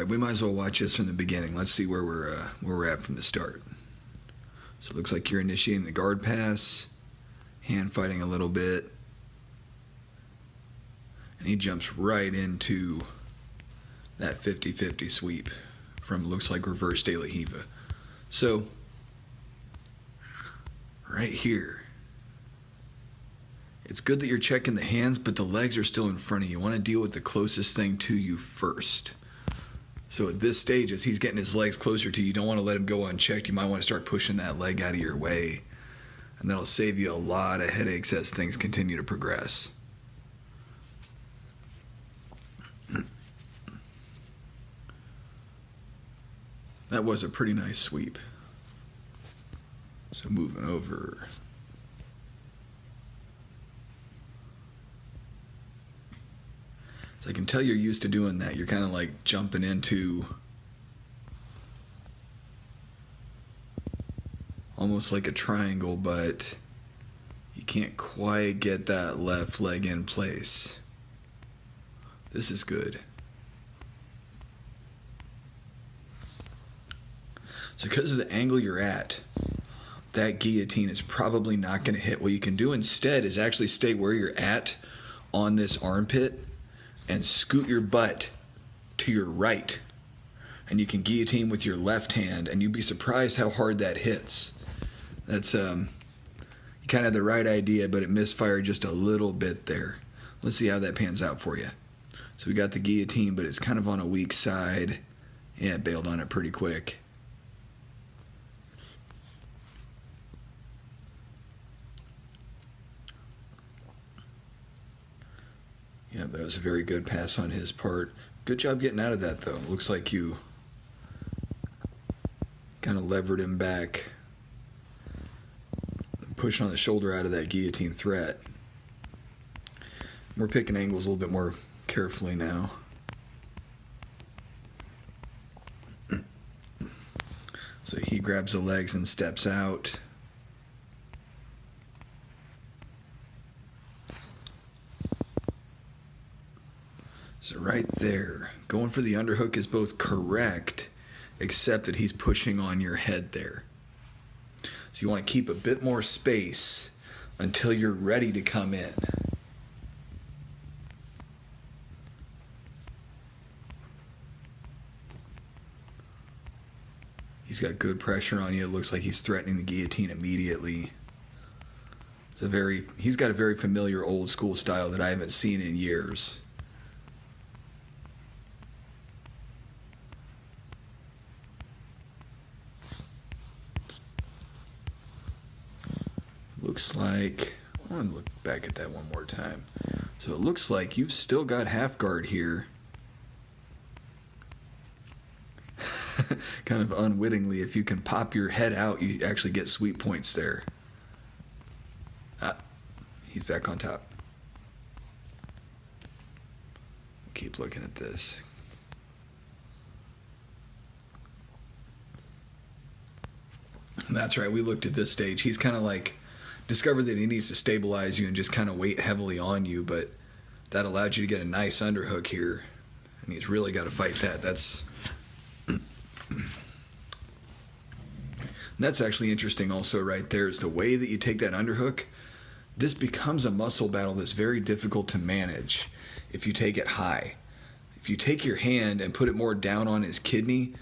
right, we might as well watch this from the beginning. Let's see where we're at from the start. So it looks like you're initiating the guard pass, hand fighting a little bit, and he jumps right into that 50-50 sweep from looks like reverse De La Riva. So right here, it's good that you're checking the hands, but the legs are still in front of you. You want to deal with the closest thing to you first. So at this stage, as he's getting his legs closer to you, you don't want to let him go unchecked. You might want to start pushing that leg out of your way, and that'll save you a lot of headaches as things continue to progress. That was a pretty nice sweep. So moving over. So I can tell you're used to doing that. You're kind of like jumping into almost like a triangle, but you can't quite get that left leg in place. This is good. So because of the angle you're at, that guillotine is probably not going to hit. What you can do instead is actually stay where you're at on this armpit and scoot your butt to your right. And you can guillotine with your left hand, and you'd be surprised how hard that hits. That's you kind of have the right idea, but it misfired just a little bit there. Let's see how that pans out for you. So we got the guillotine, but it's kind of on a weak side. Yeah, it bailed on it pretty quick. Yeah, that was a very good pass on his part. Good job getting out of that, though. Looks like you kind of levered him back, pushing on the shoulder out of that guillotine threat. We're picking angles a little bit more carefully now. So he grabs the legs and steps out. So right there, going for the underhook is both correct, except that he's pushing on your head there. So you want to keep a bit more space until you're ready to come in. He's got good pressure on you. It looks like he's threatening the guillotine immediately. He's got a very familiar old school style that I haven't seen in years. Looks like, I want to look back at that one more time. So it looks like you've still got half guard here. Kind of unwittingly, if you can pop your head out, you actually get sweep points there. He's back on top. Keep looking at this. That's right, we looked at this stage. He's kind of like discovered that he needs to stabilize you and just kind of weight heavily on you, but that allowed you to get a nice underhook here, and he's really got to fight that. That's actually interesting also right there, is the way that you take that underhook. This becomes a muscle battle that's very difficult to manage if you take it high. If you take your hand and put it more down on his kidney,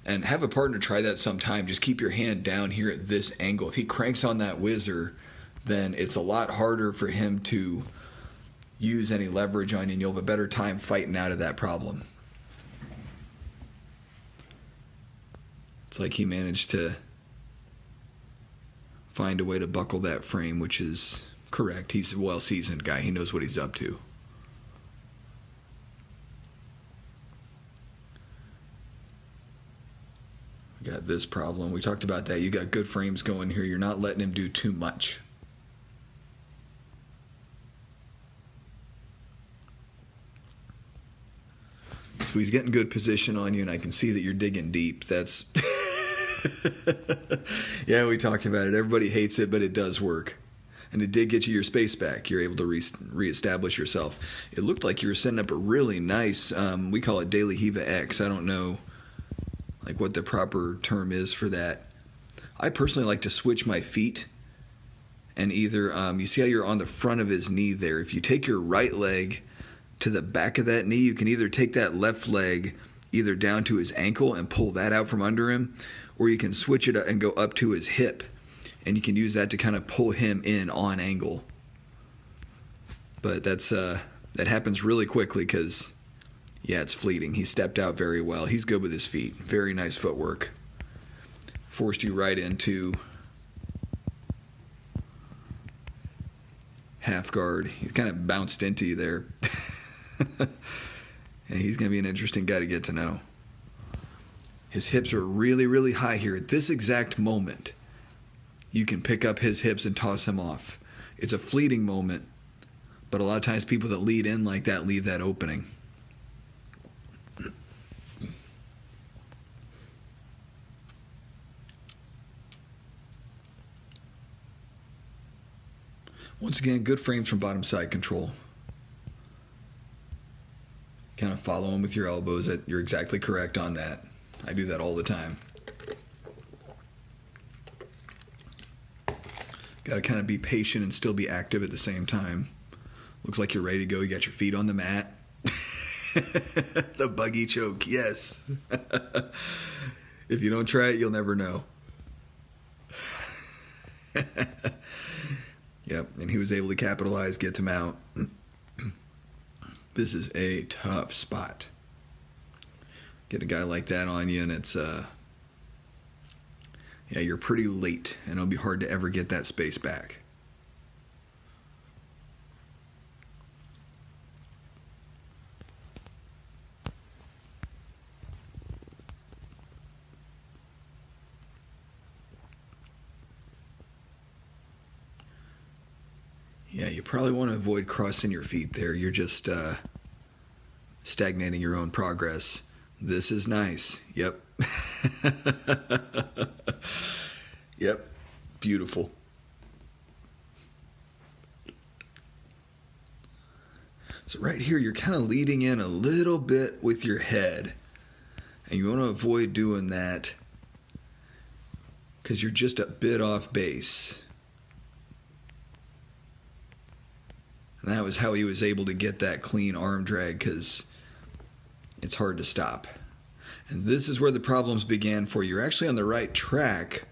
and have a partner try that sometime, just keep your hand down here at this angle. If he cranks on that whizzer, then it's a lot harder for him to use any leverage on you, and you'll have a better time fighting out of that problem. It's like he managed to find a way to buckle that frame, which is correct. He's a well-seasoned guy. He knows what he's up to. We got this problem. We talked about that. You got good frames going here. You're not letting him do too much. So he's getting good position on you, and I can see that you're digging deep. That's yeah, we talked about it. Everybody hates it, but it does work. And it did get you your space back. You're able to reestablish yourself. It looked like you were setting up a really nice, we call it De La Riva X. I don't know like what the proper term is for that. I personally like to switch my feet. And either, you see how you're on the front of his knee there. If you take your right leg to the back of that knee, you can either take that left leg either down to his ankle and pull that out from under him, or you can switch it and go up to his hip. And you can use that to kind of pull him in on angle. But that happens really quickly because, yeah, it's fleeting. He stepped out very well. He's good with his feet. Very nice footwork. Forced you right into half guard. He kind of bounced into you there. And he's going to be an interesting guy to get to know. His hips are really, really high here. At this exact moment, you can pick up his hips and toss him off. It's a fleeting moment, but a lot of times people that lead in like that leave that opening. Once again, good frames from bottom side control. Kind of follow him with your elbows. You're exactly correct on that. I do that all the time. Got to kind of be patient and still be active at the same time. Looks like you're ready to go. You got your feet on the mat. The buggy choke, yes. If you don't try it, you'll never know. Yep, and he was able to capitalize, get to mount. This is a tough spot. Get a guy like that on you, and it's, yeah, you're pretty late, and it'll be hard to ever get that space back. Yeah, you probably want to avoid crossing your feet there. You're just stagnating your own progress. This is nice. Yep. Yep. Beautiful. So right here, you're kind of leading in a little bit with your head. And you want to avoid doing that because you're just a bit off base. And that was how he was able to get that clean arm drag, because it's hard to stop. And this is where the problems began for you. You're actually on the right track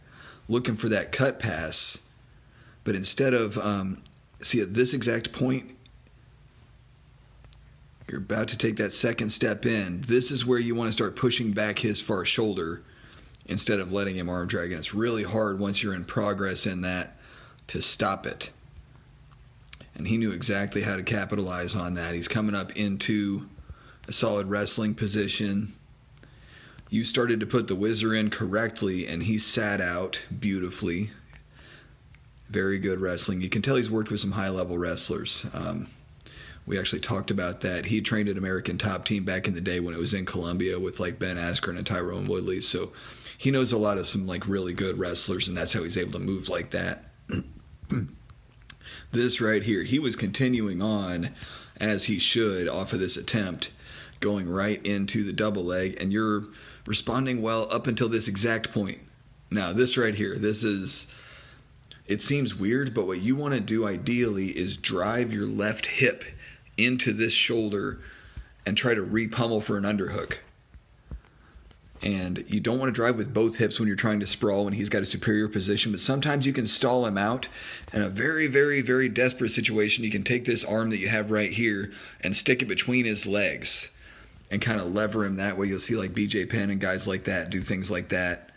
looking for that cut pass. But instead of, see at this exact point, you're about to take that second step in. This is where you want to start pushing back his far shoulder instead of letting him arm drag. And it's really hard once you're in progress in that to stop it. And he knew exactly how to capitalize on that. He's coming up into a solid wrestling position. You started to put the whizzer in correctly, and he sat out beautifully. Very good wrestling. You can tell he's worked with some high-level wrestlers. We actually talked about that. He trained at American Top Team back in the day when it was in Columbia with like Ben Askren and Tyrone Woodley. So he knows a lot of some like really good wrestlers, and that's how he's able to move like that. This right here, he was continuing on as he should off of this attempt, going right into the double leg, and you're responding well up until this exact point. Now, this right here, it seems weird, but what you want to do ideally is drive your left hip into this shoulder and try to re-pummel for an underhook. And you don't want to drive with both hips when you're trying to sprawl when he's got a superior position, but sometimes you can stall him out. In a very, very, very desperate situation, you can take this arm that you have right here and stick it between his legs and kind of lever him that way. You'll see like BJ Penn and guys like that do things like that.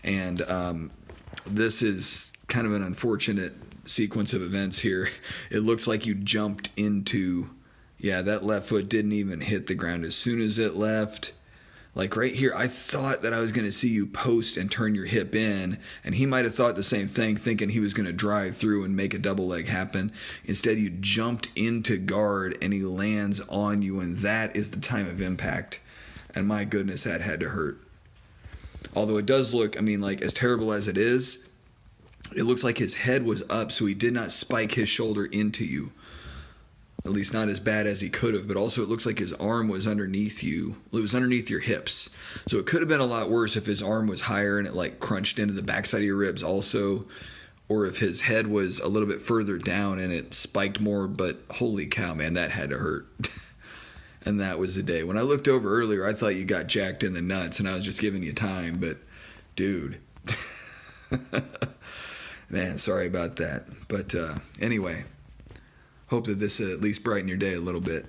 And this is kind of an unfortunate sequence of events here. It looks like you jumped into, yeah, that left foot didn't even hit the ground. As soon as it left, like right here, I thought that I was going to see you post and turn your hip in, and he might have thought the same thing, thinking he was going to drive through and make a double leg happen. Instead, you jumped into guard, and he lands on you, and that is the time of impact. And my goodness, that had to hurt. Although it does look, I mean, like as terrible as it is, It looks like his head was up, so he did not spike his shoulder into you. At least not as bad as he could have, but also it looks like his arm was underneath you. It was underneath your hips. So it could have been a lot worse if his arm was higher and it like crunched into the backside of your ribs also, or if his head was a little bit further down and it spiked more, but holy cow, man, that had to hurt. And that was the day. When I looked over earlier, I thought you got jacked in the nuts and I was just giving you time, but dude. Man, sorry about that. But anyway, hope that this at least brighten your day a little bit.